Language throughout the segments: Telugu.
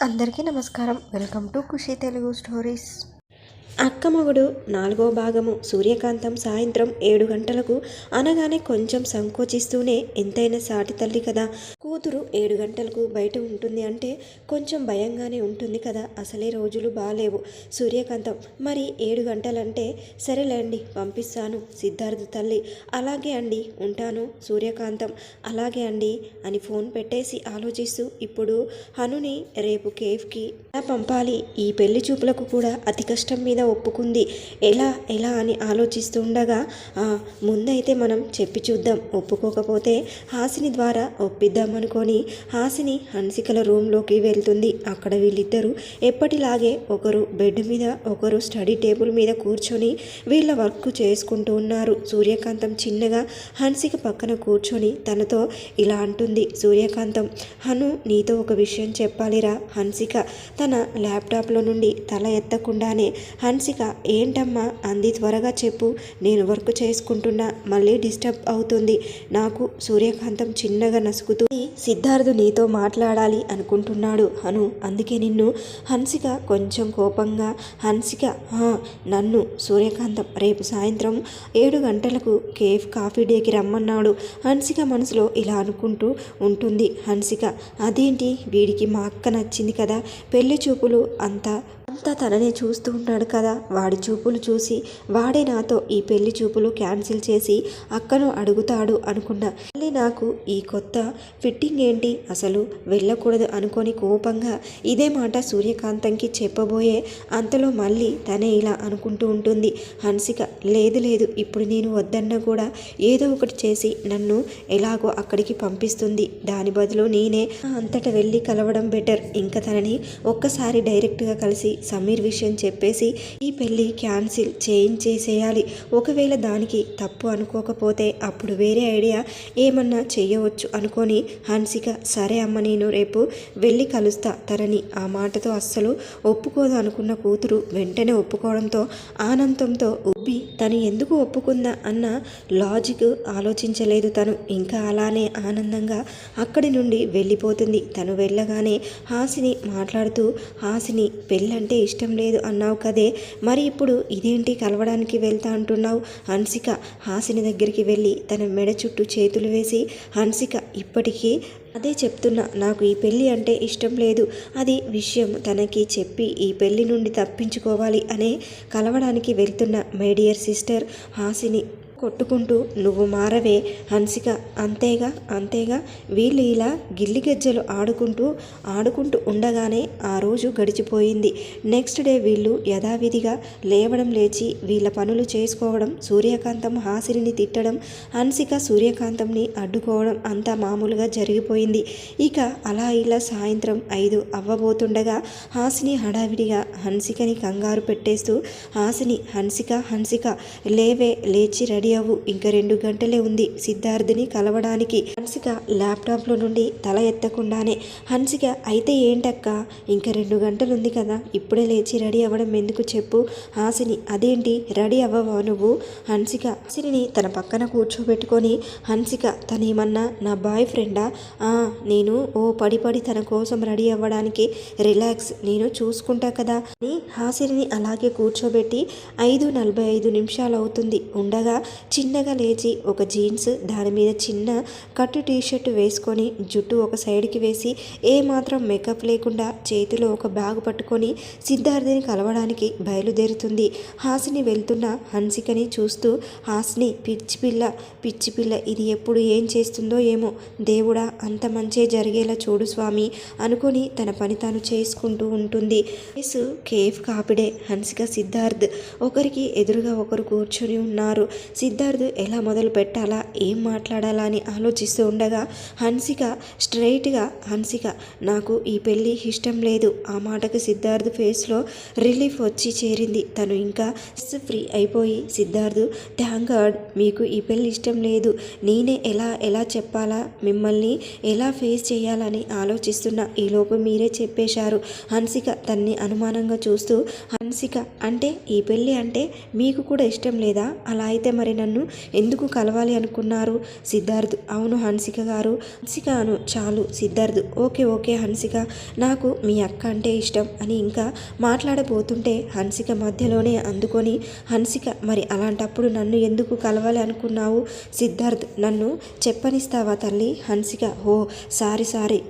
అందరికీ నమస్కారం. Welcome to Khushi Telugu stories. అక్కమగుడు 4వ భాగము. సూర్యకాంతం సాయంత్రం 7 గంటలకు అనగానే కొంచెం సంకోచిస్తూనే, ఎంతైనా సాటి తల్లి కదా, కూతురు 7 గంటలకు బయట ఉంటుంది అంటే కొంచెం భయంగానే ఉంటుంది కదా. అసలే రోజులు బాలేవు. సూర్యకాంతం మరి 7 గంటలంటే సరేలేండి పంపిస్తాను. సిద్ధార్థ్ తల్లి అలాగే అండి, ఉంటాను. సూర్యకాంతం అలాగే అండి అని ఫోన్ పెట్టేసి ఆలోచిస్తూ, ఇప్పుడు హనుని రేపు కేఫ్కి ఎలా పంపాలి, ఈ పెళ్లి చూపులకు కూడా అతి కష్టం మీద ఒప్పుకుంది, ఎలా అని ఆలోచిస్తుండగా, ముందైతే మనం చెప్పి చూద్దాం, ఒప్పుకోకపోతే హాసిని ద్వారా ఒప్పిద్దామనుకొని హాసిని హన్సికల రూమ్లోకి వెళ్తుంది. అక్కడ వీళ్ళిద్దరూ ఎప్పటిలాగే ఒకరు బెడ్ మీద ఒకరు స్టడీ టేబుల్ మీద కూర్చొని వీళ్ళ వర్క్ చేసుకుంటూ ఉన్నారు. సూర్యకాంతం చిన్నగా హన్సిక పక్కన కూర్చొని తనతో ఇలా అంటుంది. సూర్యకాంతం, హను నీతో ఒక విషయం చెప్పాలిరా. హన్సిక తన ల్యాప్టాప్లో నుండి తల ఎత్తకుండానే, హన్సిక ఏంటమ్మా అంది. త్వరగా చెప్పు, నేను వర్క్ చేసుకుంటున్నా, మళ్ళీ డిస్టర్బ్ అవుతుంది నాకు. సూర్యకాంతం చిన్నగా నసుకుతూ, సిద్ధార్థ్ నీతో మాట్లాడాలి అనుకుంటున్నాడు హను, అందుకే నిన్ను. హన్సిక కొంచెం కోపంగా, హన్సిక నన్ను? సూర్యకాంతం రేపు సాయంత్రం 7 గంటలకు కేఫ్ కాఫీ డేకి రమ్మన్నాడు. హన్సిక మనసులో ఇలా అనుకుంటూ ఉంటుంది. హన్సిక అదేంటి, వీడికి మా అక్క నచ్చింది కదా, పెళ్లి చూపులు అంతా తననే చూస్తూ ఉన్నాడు కదా, వాడి చూపులు చూసి వాడే నాతో ఈ పెళ్లి చూపులు క్యాన్సిల్ చేసి అక్కను అడుగుతాడు అనుకున్నా. మళ్ళీ నాకు ఈ కొత్త ఫిట్టింగ్ ఏంటి, అసలు వెళ్ళకూడదు అనుకొని కోపంగా ఇదే మాట సూర్యకాంతంకి చెప్పబోయే అంతలో మళ్ళీ తనే ఇలా అనుకుంటూ ఉంటుంది. హన్సిక లేదు, ఇప్పుడు నేను వద్దన్నా కూడా ఏదో ఒకటి చేసి నన్ను ఎలాగో అక్కడికి పంపిస్తుంది. దాని బదులు నేనే అంతటా వెళ్ళి కలవడం బెటర్. ఇంకా తనని ఒక్కసారి డైరెక్ట్గా కలిసి సమీర్ విషయం చెప్పేసి ఈ పెళ్ళి క్యాన్సిల్ చేసేయాలి. ఒకవేళ దానికి తప్పు అనుకోకపోతే అప్పుడు వేరే ఐడియా ఏమన్నా చెయ్యవచ్చు అనుకొని, హన్సిక సరే అమ్మ, నేను రేపు వెళ్ళి కలుస్తా తనని. ఆ మాటతో అస్సలు ఒప్పుకోదు అనుకున్న కూతురు వెంటనే ఒప్పుకోవడంతో ఆనందంతో ఉబ్బి, తను ఎందుకు ఒప్పుకుందా అన్న లాజిక్ ఆలోచించలేదు తను. ఇంకా అలానే ఆనందంగా అక్కడి నుండి వెళ్ళిపోతుంది. తను వెళ్ళగానే హాసిని మాట్లాడుతూ, హాసిని పెళ్ళంటే ఇష్టం లేదు అన్నావు కదే, మరి ఇప్పుడు ఇదేంటి కలవడానికి వెళ్తా అంటున్నావు? హన్సిక హాసిని దగ్గరికి వెళ్ళి తన మెడ చుట్టూ చేతులు వేసి, హన్సిక ఇప్పటికీ అదే చెప్తున్నా, నాకు ఈ పెళ్ళి అంటే ఇష్టం లేదు. అది విషయం తనకి చెప్పి ఈ పెళ్ళి నుండి తప్పించుకోవాలి అనే కలవడానికి వెళ్తున్న మై డియర్ సిస్టర్ హాసిని కొట్టుకుంటూ, నువ్వు మారవే హన్సిక, అంతేగా వీళ్ళు ఇలా గిల్లి గజ్జలు ఆడుకుంటూ ఉండగానే ఆ రోజు గడిచిపోయింది. నెక్స్ట్ డే వీళ్ళు యథావిధిగా లేచి వీళ్ళ పనులు చేసుకోవడం, సూర్యకాంతం హాసిని తిట్టడం, హన్సిక సూర్యకాంతంని అడ్డుకోవడం అంతా మామూలుగా జరిగిపోయింది. ఇక అలా ఇలా సాయంత్రం 5 అవ్వబోతుండగా హాసిని హడావిడిగా హన్సికని కంగారు పెట్టేస్తూ, హన్సిక లేచి రెడీ అవ్వు, ఇంకా 2 గంటలే ఉంది సిద్ధార్థ్ని కలవడానికి. హన్సిక ల్యాప్టాప్లో నుండి తల ఎత్తకుండానే, హన్సిక అయితే ఏంటక్క, ఇంకా 2 గంటలు ఉంది కదా, ఇప్పుడే లేచి రెడీ అవ్వడం ఎందుకు చెప్పు. హాసిని అదేంటి, రెడీ అవ్వవా నువ్వు? హాసిని తన పక్కన కూర్చోబెట్టుకొని, హన్సిక తనేమన్నా నా బాయ్ ఫ్రెండా? నేను పడి తన కోసం రెడీ అవ్వడానికి, రిలాక్స్, నేను చూసుకుంటా కదా అని హాసిని అలాగే కూర్చోబెట్టి 5:45 నిమిషాలు అవుతుంది ఉండగా చిన్నగా లేచి ఒక జీన్స్, దాని మీద చిన్న కట్టు టీషర్ట్ వేసుకొని జుట్టు ఒక సైడ్కి వేసి ఏమాత్రం మేకప్ లేకుండా చేతిలో ఒక బ్యాగ్ పట్టుకొని సిద్ధార్థిని కలవడానికి బయలుదేరుతుంది. హాసిని వెళ్తున్న హన్సికని చూస్తూ, హాసిని పిచ్చి పిల్ల ఇది ఎప్పుడు ఏం చేస్తుందో ఏమో, దేవుడా అంత మంచే జరిగేలా చూడు స్వామి అనుకొని తన పని తాను చేసుకుంటూ ఉంటుంది. కేఫ్ కాపిడే. హన్సిక సిద్ధార్థ్ ఒకరికి ఎదురుగా ఒకరు కూర్చొని ఉన్నారు. సిద్ధార్థ్ ఎలా మొదలు పెట్టాలా, ఏం మాట్లాడాలా అని ఆలోచిస్తూ ఉండగా హన్సిక స్ట్రైట్గా, హన్సిక నాకు ఈ పెళ్ళి ఇష్టం లేదు. ఆ మాటకు సిద్ధార్థ్ ఫేస్లో రిలీఫ్ వచ్చి చేరింది. తను ఇంకా ఫ్రీ అయిపోయి, సిద్ధార్థ్ థ్యాంక్ గాడ్ మీకు ఈ పెళ్ళి ఇష్టం లేదు, నేనే ఎలా చెప్పాలా, మిమ్మల్ని ఎలా ఫేస్ చేయాలని ఆలోచిస్తున్నా, ఈలోపు మీరే చెప్పేశారు. హన్సిక తన్ని అనుమానంగా చూస్తూ, హన్సిక అంటే ఈ పెళ్ళి అంటే మీకు కూడా ఇష్టం లేదా? అలా అయితే మరి నన్ను ఎందుకు కలవాలి అనుకున్నారు? సిద్ధార్థ్ అవును హన్సిక గారు. హన్సిక అను చాలు సిద్ధార్థ్. ఓకే ఓకే హన్సిక, నాకు మీ అక్క అంటే ఇష్టం అని ఇంకా మాట్లాడబోతుంటే హన్సిక మధ్యలోనే అందుకొని, హన్సిక మరి అలాంటప్పుడు నన్ను ఎందుకు కలవాలి అనుకున్నావు? సిద్ధార్థ్ నన్ను చెప్పనిస్తావా తల్లి? హన్సిక ఓ సారీ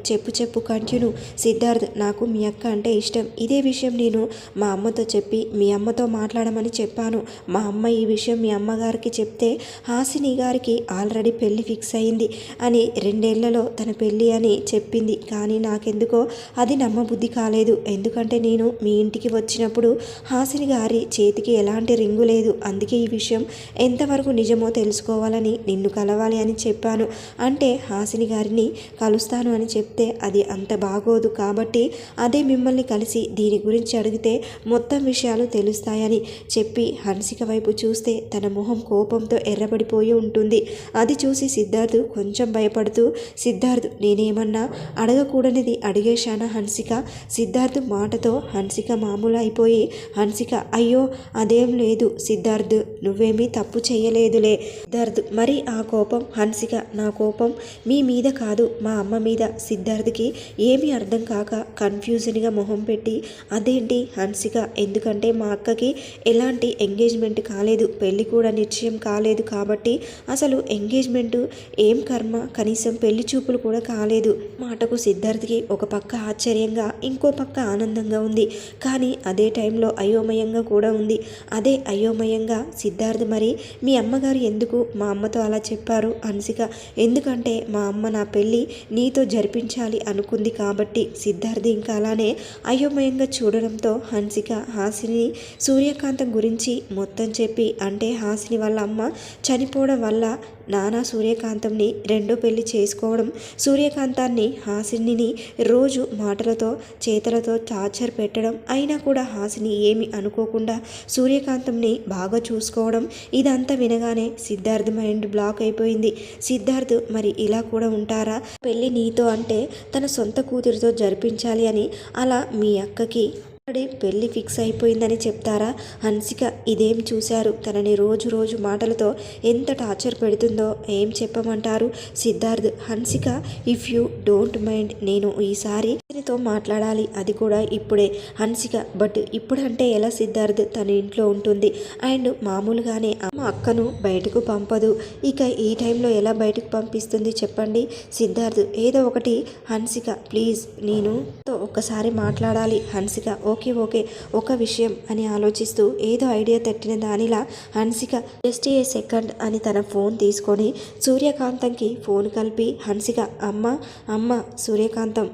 చెప్పు కంటిన్యూ. సిద్ధార్థ్ నాకు మీ అక్క అంటే ఇష్టం. ఇదే విషయం నేను మా అమ్మతో చెప్పి మీ అమ్మతో మాట్లాడమని చెప్పాను. మా అమ్మ ఈ విషయం మీ అమ్మగారికి చెప్తే హాసిని గారికి ఆల్రెడీ పెళ్లి ఫిక్స్ అయింది అని 2 ఏళ్లలో తన పెళ్ళి అని చెప్పింది. కానీ నాకెందుకో అది నమ్మబుద్ధి కాలేదు. ఎందుకంటే నేను మీ ఇంటికి వచ్చినప్పుడు హాసిని గారి చేతికి ఎలాంటి రింగు లేదు. అందుకే ఈ విషయం ఎంతవరకు నిజమో తెలుసుకోవాలని నిన్ను కలవాలి అని చెప్పాను. అంటే హాసిని గారిని కలుస్తాను అని చెప్తే అది అంత బాగోదు కాబట్టి అదే మిమ్మల్ని కలిసి దీని గురించి అడిగితే మొత్తం విషయాలు తెలుస్తాయని చెప్పి హన్సిక వైపు చూస్తే తన మొహం కోపంతో ఎర్రబడిపోయి ఉంటుంది. అది చూసి సిద్ధార్థ్ కొంచెం భయపడుతూ, సిద్ధార్థ్ నేనేమన్నా అడగకూడనిది అడిగేశానా హన్సిక? సిద్ధార్థ్ మాటతో హన్సిక మామూలు అయిపోయి, హన్సిక అయ్యో అదేం లేదు సిద్ధార్థ్, నువ్వేమీ తప్పు చేయలేదులే. సిద్ధార్థ్ మరి ఆ కోపం హన్సిక, నా కోపం మీ మీద కాదు మా అమ్మ మీద. సిద్ధార్థ్కి ఏమీ అర్థం కాక కన్ఫ్యూజన్గా మొహం పెట్టి, అదేంటి హన్సిక, ఎందుకంటే మా అక్కకి ఎలాంటి ఎంగేజ్మెంట్ కాలేదు, పెళ్ళి కూడా నిశ్చయం కాలేదు కాబట్టి అసలు ఎంగేజ్మెంటు ఏం కర్మ, కనీసం పెళ్లి చూపులు కూడా కాలేదు. మాటకు సిద్ధార్థ్కి ఒక పక్క ఆశ్చర్యంగా ఇంకో పక్క ఆనందంగా ఉంది. కానీ అదే టైంలో అయోమయంగా కూడా ఉంది. అదే అయోమయంగా సిద్ధార్థ్ మరి మీ అమ్మగారు ఎందుకు మా అమ్మతో అలా చెప్పారు హన్సిక? ఎందుకంటే మా అమ్మ నా పెళ్ళి నీతో జరిపించాలి అనుకుంది కాబట్టి. సిద్ధార్థ్ ఇంకా అలానే అయోమయంగా చూడడంతో హన్సిక హాసిని సూర్యకాంతం గురించి మొత్తం చెప్పి, అంటే హాసిని వాళ్ళ అమ్మ చనిపోవడం వల్ల నానా సూర్యకాంతంని రెండో పెళ్లి చేసుకోవడం, సూర్యకాంతాన్ని హాసినిని రోజు మాటలతో చేతలతో టార్చర్ పెట్టడం, అయినా కూడా హాసిని ఏమి అనుకోకుండా సూర్యకాంతంని బాగా చూసుకోవడం, ఇదంతా వినగానే సిద్ధార్థ్ మైండ్ బ్లాక్ అయిపోయింది. సిద్ధార్థ్ మరి ఇలా కూడా ఉంటారా? పెళ్ళి నీతో అంటే తన సొంత కూతురితో జరిపించాలి అని అలా మీ అక్కకి పెళ్ళి ఫిక్స్ అయిపోయిందని చెప్తారా? హన్సిక ఇదేం చూశారు? తనని రోజు మాటలతో ఎంత టార్చర్ పెడుతుందో ఏం చెప్పమంటారు? Siddharth Hansika if you don't mind నేను ఈసారి తో మాట్లాడాలి, అది కూడా ఇప్పుడే. హన్సిక బట్ ఇప్పుడంటే ఎలా సిద్ధార్థ్? తన ఇంట్లో ఉంటుంది అండ్ మామూలుగానే మా అక్కను బయటకు పంపదు. ఇక ఈ టైంలో ఎలా బయటకు పంపిస్తుంది చెప్పండి? సిద్ధార్థ్ ఏదో ఒకటి హన్సిక ప్లీజ్ నేను ఒక్కసారి మాట్లాడాలి. హన్సిక ఓకే ఒక విషయం అని ఆలోచిస్తూ ఏదో ఐడియా తట్టిన దానిలా హన్సిక జస్ట్ ఏ సెకండ్ అని తన ఫోన్ తీసుకొని సూర్యకాంతంకి ఫోన్ కలిపి, హన్సిక అమ్మ సూర్యకాంతం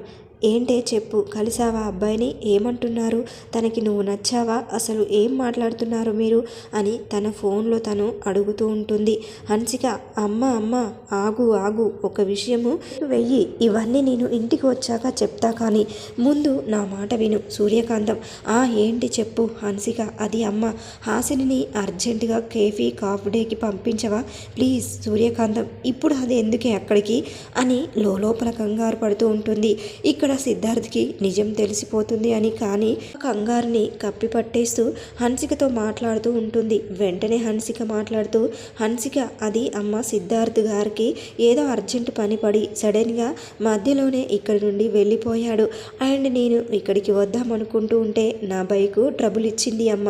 ఏంటే చెప్పు, కలిసావా అబ్బాయిని? ఏమంటున్నారు? తనకి నువ్వు నచ్చావా? అసలు ఏం మాట్లాడుతున్నారు మీరు అని తన ఫోన్లో తను అడుగుతూ ఉంటుంది. హన్సిక అమ్మ ఆగు ఒక విషయము వెయ్యి, ఇవన్నీ నేను ఇంటికి వచ్చాక చెప్తా, కానీ ముందు నా మాట విను. సూర్యకాంతం ఏంటి చెప్పు హన్సిక. అది అమ్మ హాసిని అర్జెంటుగా కాఫ్ డేకి పంపించవా ప్లీజ్? సూర్యకాంతం ఇప్పుడు అది ఎందుకే అక్కడికి అని లోపల కంగారు పడుతూ ఉంటుంది. ఇక్కడ సిద్ధార్థ్కి నిజం తెలిసిపోతుంది అని, కానీ కంగారుని కప్పి పట్టేస్తూ హన్సికతో మాట్లాడుతూ ఉంటుంది. వెంటనే హన్సిక మాట్లాడుతూ, హన్సిక అది అమ్మ సిద్ధార్థ్ గారికి ఏదో అర్జెంట్ పని పడి సడన్గా మధ్యలోనే ఇక్కడి నుండి వెళ్ళిపోయాడు అండ్ నేను ఇక్కడికి వద్దామనుకుంటూ ఉంటే నా బైకు ట్రబుల్ ఇచ్చింది అమ్మ.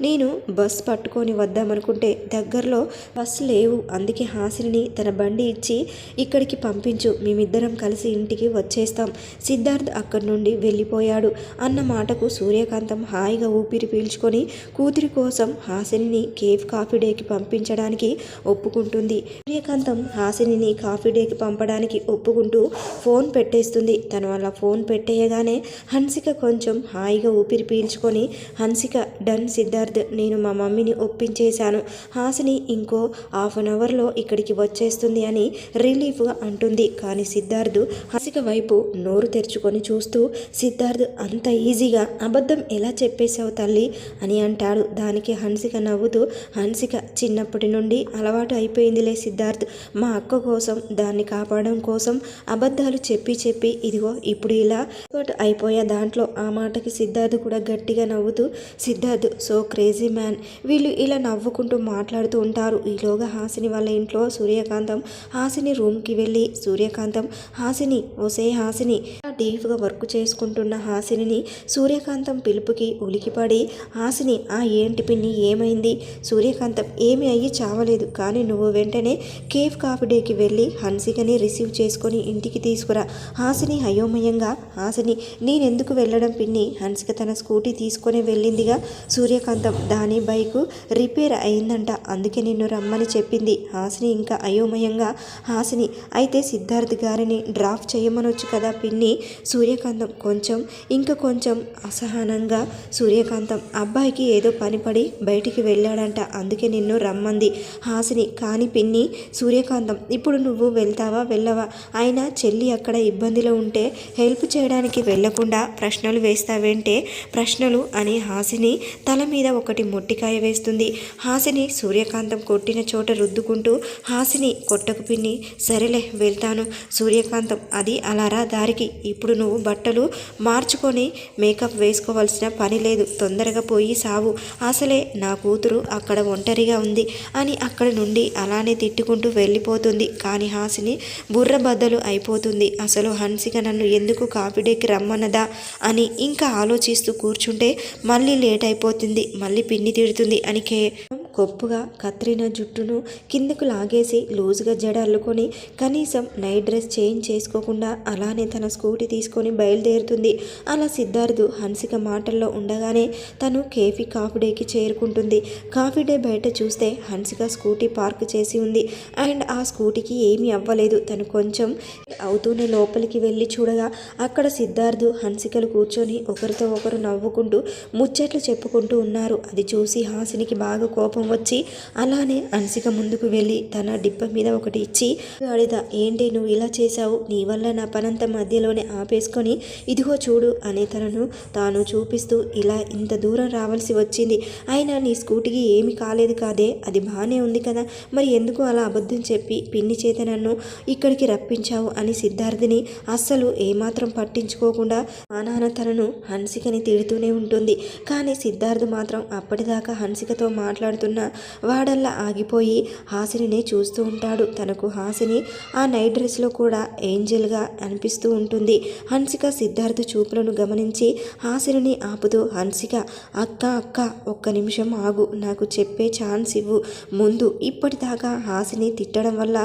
నేను బస్ పట్టుకొని వద్దామనుకుంటే దగ్గరలో బస్ లేవు, అందుకే హాసిని తన బండి ఇచ్చి ఇక్కడికి పంపించు, మేమిద్దరం కలిసి ఇంటికి వచ్చేస్తాం. సిద్ధార్థ్ అక్కడి నుండి వెళ్ళిపోయాడు అన్న మాటకు సూర్యకాంతం హాయిగా ఊపిరి పీల్చుకొని కూతురి కోసం హాసిని కాఫీ డేకి పంపించడానికి ఒప్పుకుంటుంది. సూర్యకాంతం హాసిని కాఫీ డేకి పంపడానికి ఒప్పుకుంటూ ఫోన్ పెట్టేస్తుంది. తను అలా ఫోన్ పెట్టేయగానే హన్సిక కొంచెం హాయిగా ఊపిరి పీల్చుకొని, హన్సిక డన్ సిద్ధార్థ్, నేను మా మమ్మీని ఒప్పించేశాను, హాసిని ఇంకో ½ అన్ అవర్లో ఇక్కడికి వచ్చేస్తుంది అని రిలీఫ్గా అంటుంది. కానీ సిద్ధార్థ్ హన్సిక వైపు నోరు తెరుచు తెరుచుకొని చూస్తూ సిద్ధార్థ్ అంత ఈజీగా అబద్ధం ఎలా చెప్పేశావు తల్లి అని అంటాడు. దానికి హన్సిక నవ్వుతూ, హన్సిక చిన్నప్పటి నుండి అలవాటు అయిపోయిందిలే సిద్ధార్థ్, మా అక్క కోసం దాన్ని కాపాడడం కోసం అబద్ధాలు చెప్పి చెప్పి ఇదిగో ఇప్పుడు ఇలా అయిపోయా దాంట్లో. ఆ మాటకి సిద్ధార్థ్ కూడా గట్టిగా నవ్వుతూ, సిద్ధార్థ్ సో క్రేజీ మ్యాన్. వీళ్ళు ఇలా నవ్వుకుంటూ మాట్లాడుతూ ఉంటారు. ఈలోగా హాసిని వాళ్ళ ఇంట్లో సూర్యకాంతం హాసిని రూమ్కి వెళ్ళి, సూర్యకాంతం హాసిని ఓసే హాసిని డీప్గా వర్క్ చేసుకుంటున్న హాసిని సూర్యకాంతం పిలుపుకి ఉలికిపడి, హాసిని ఏంటి పిన్ని ఏమైంది? సూర్యకాంతం ఏమి అయ్యి చావలేదు, కానీ నువ్వు వెంటనే కేఫ్ కాఫీ డేకి వెళ్ళి హన్సికని రిసీవ్ చేసుకొని ఇంటికి తీసుకురా. హాసిని అయోమయంగా, హాసిని నేనెందుకు వెళ్ళడం పిన్ని? హన్సిక తన స్కూటీ తీసుకొని వెళ్ళిందిగా. సూర్యకాంతం దాని బైకు రిపేర్ అయిందంట, అందుకే నిన్ను రమ్మని చెప్పింది. హాసిని ఇంకా అయోమయంగా, హాసిని అయితే సిద్ధార్థ్ గారిని డ్రాప్ చేయమనొచ్చు కదా పిన్ని. సూర్యకాంతం కొంచెం అసహనంగా, సూర్యకాంతం అబ్బాయికి ఏదో పని పడి బయటికి వెళ్ళాడంట, అందుకే నిన్ను రమ్మంది హాసిని. కానీ పిన్ని. సూర్యకాంతం ఇప్పుడు నువ్వు వెళ్తావా వెళ్ళవా? అయినా చెల్లి అక్కడ ఇబ్బందిలో ఉంటే హెల్ప్ చేయడానికి వెళ్లకుండా ప్రశ్నలు వేస్తావేంటే? ప్రశ్నలు అని హాసిని తల మీద ఒకటి మొట్టికాయ వేస్తుంది. హాసిని సూర్యకాంతం కొట్టిన చోట రుద్దుకుంటూ, హాసిని కొట్టకు పిన్ని, సరేలే వెళ్తాను. సూర్యకాంతం అది అలారా దారికి, ఇప్పుడు నువ్వు బట్టలు మార్చుకొని మేకప్ వేసుకోవాల్సిన పని లేదు, తొందరగా పోయి సావు, అసలే నా కూతురు అక్కడ ఒంటరిగా ఉంది అని అక్కడ నుండి అలానే తిట్టుకుంటూ వెళ్ళిపోతుంది. కానీ హాసిని బుర్ర బద్దలు అయిపోతుంది. అసలు హన్సిక నన్ను ఎందుకు కాఫీ డేకి రమ్మన్నదా అని ఇంకా ఆలోచిస్తూ కూర్చుంటే మళ్ళీ లేట్ అయిపోతుంది, మళ్ళీ పిన్ని తిడుతుంది అని కొప్పుగా కత్రినా జుట్టును కిందకు లాగేసి లూజుగా జడ అల్లుకొని కనీసం నైట్ డ్రెస్ చేంజ్ చేసుకోకుండా అలానే తన స్కూటీ తీసుకొని బయలుదేరుతుంది. అలా సిద్ధార్థ్ హన్సిక మాటల్లో ఉండగానే తను కేఫీ కాఫీ డేకి చేరుకుంటుంది. కాఫీ డే బయట చూస్తే హన్సిక స్కూటీ పార్క్ చేసి ఉంది అండ్ ఆ స్కూటీకి ఏమీ అవ్వలేదు. తను కొంచెం అవుతూనే లోపలికి వెళ్ళి చూడగా అక్కడ సిద్ధార్థ్ హన్సికలు కూర్చొని ఒకరితో ఒకరు నవ్వుకుంటూ ముచ్చట్లు చెప్పుకుంటూ ఉన్నారు. అది చూసి హాసినికి బాగా కోపం వచ్చి అలానే హన్సిక ముందుకు వెళ్ళి తన డిప్ప మీద ఒకటి ఇచ్చి, గాడిద ఏంటి నువ్వు ఇలా చేశావు? నీ వల్ల నా పనంతా మధ్యలోనే ఆపేసుకొని ఇదిగో చూడు అని తనను తాను చూపిస్తూ, ఇలా ఇంత దూరం రావాల్సి వచ్చింది, అయినా నీ స్కూటీకి ఏమి కాలేదు కాదే, అది బాగానే ఉంది కదా, మరి ఎందుకు అలా అబద్ధం చెప్పి పిన్ని చేత నన్ను ఇక్కడికి రప్పించావు అని సిద్ధార్థిని అస్సలు ఏమాత్రం పట్టించుకోకుండా నాన్న తనను హన్సికని తిడుతూనే ఉంటుంది. కానీ సిద్ధార్థ్ మాత్రం అప్పటిదాకా హన్సికతో మాట్లాడుతున్న వాడల్లా ఆగిపోయి హాసినినే చూస్తూ ఉంటాడు. తనకు హాసిని ఆ నైట్ డ్రెస్లో కూడా ఏంజల్గా అనిపిస్తూ ఉంటుంది. హన్సిక సిద్ధార్థ్ చూపులను గమనించి హాసిని ఆపుతూ, హన్సిక అక్క ఒక్క నిమిషం ఆగు, నాకు చెప్పే ఛాన్స్ ఇవ్వు ముందు. ఇప్పటిదాకా హాసిని తిట్టడం వల్ల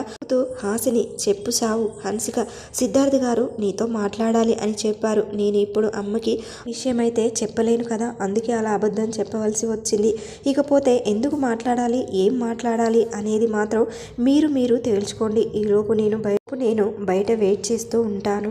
హాసిని చెప్పు సావు. హన్సిక సిద్ధార్థ్ గారు నీతో మాట్లాడాలి అని చెప్పారు, నేను ఇప్పుడు అమ్మకి విషయమైతే చెప్పలేను కదా, అందుకే అలా అబద్ధం చెప్పవలసి వచ్చింది. ఇకపోతే ఎందుకు మాట్లాడాలి, ఏం మాట్లాడాలి అనేది మాత్రం మీరు తేల్చుకోండి. ఈలోపు నేను బయట వెయిట్ చేస్తూ ఉంటాను.